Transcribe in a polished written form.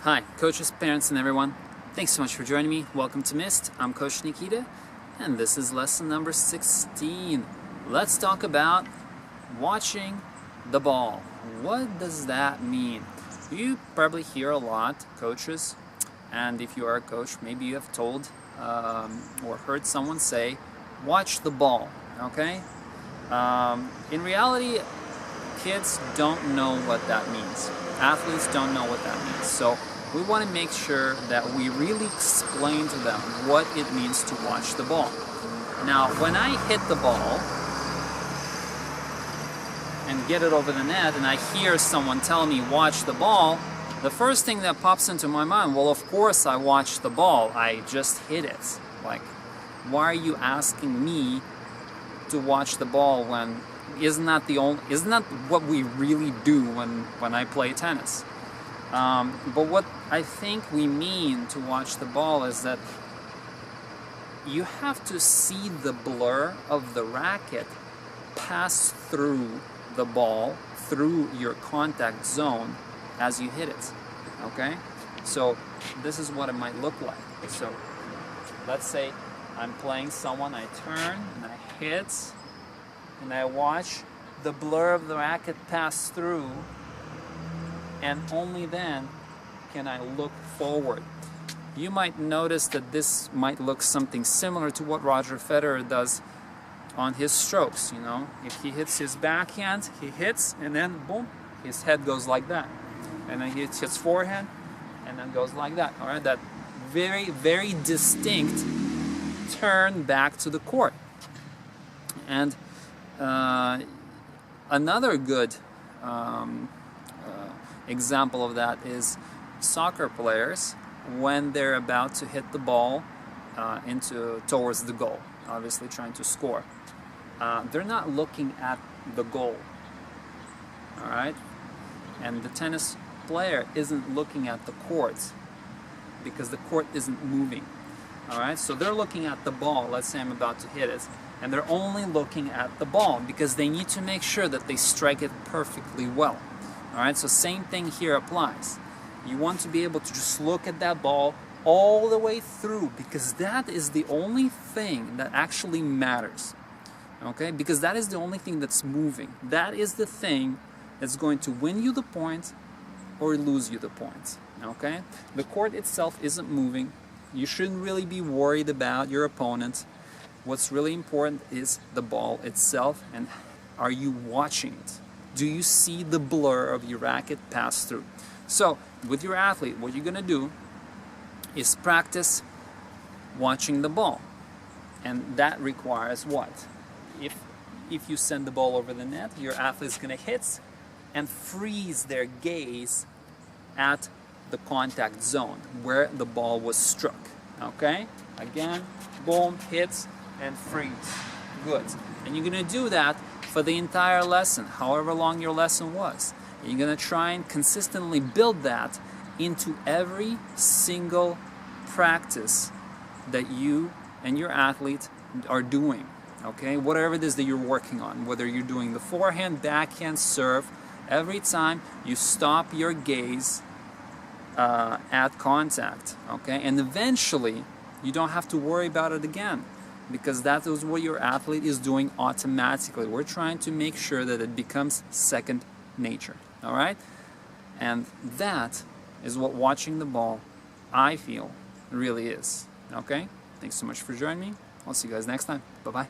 Hi, coaches, parents, and everyone. Thanks so much for joining me. Welcome to Mist. I'm Coach Nikita, and this is lesson number 16. Let's talk about watching the ball. What does that mean? You probably hear a lot, coaches, and if you are a coach, maybe you have told or heard someone say, watch the ball, okay? In reality, kids don't know what that means. Athletes don't know what that means. So we want to make sure that we really explain to them what it means to watch the ball. Now, when I hit the ball and get it over the net and I hear someone tell me watch the ball, the first thing that pops into my mind, well, of course I watched the ball. I just hit it. Like, why are you asking me to watch the ball when isn't that what we really do when I play tennis? But what I think we mean to watch the ball is that you have to see the blur of the racket pass through the ball, through your contact zone as you hit it. Okay? So this is what it might look like. So let's say I'm playing someone, I turn and I hit, and I watch the blur of the racket pass through, and only then can I look forward. You might notice that this might look something similar to what Roger Federer does on his strokes. You know, if he hits his backhand, he hits, and then boom, his head goes like that, and then he hits his forehand, and then goes like that. All right, that very, very distinct turn back to the court. And another good example of that is soccer players when they're about to hit the ball towards the goal, obviously trying to score. They're not looking at the goal, all right? And the tennis player isn't looking at the court because the court isn't moving, all right? So they're looking at the ball. Let's say I'm about to hit it, and they're only looking at the ball because they need to make sure that they strike it perfectly well. All right, so same thing here applies. You want to be able to just look at that ball all the way through because that is the only thing that actually matters. Okay, because that is the only thing that's moving. That is the thing that's going to win you the point or lose you the point. Okay, the court itself isn't moving. You shouldn't really be worried about your opponent. What's really important is the ball itself, and are you watching it? Do you see the blur of your racket pass through? So with your athlete, what you're going to do is practice watching the ball. And that requires what? If you send the ball over the net, your athlete's going to hit and freeze their gaze at the contact zone where the ball was struck. Okay? Again, boom, hits, and freeze. Good. And you're going to do that for the entire lesson, however long your lesson was. And you're going to try and consistently build that into every single practice that you and your athlete are doing. Okay? Whatever it is that you're working on, whether you're doing the forehand, backhand, serve, every time you stop your gaze at contact. Okay? And eventually, you don't have to worry about it again, because that is what your athlete is doing automatically. We're trying to make sure that it becomes second nature, all right? And that is what watching the ball, I feel, really is, okay? Thanks so much for joining me. I'll see you guys next time. Bye-bye.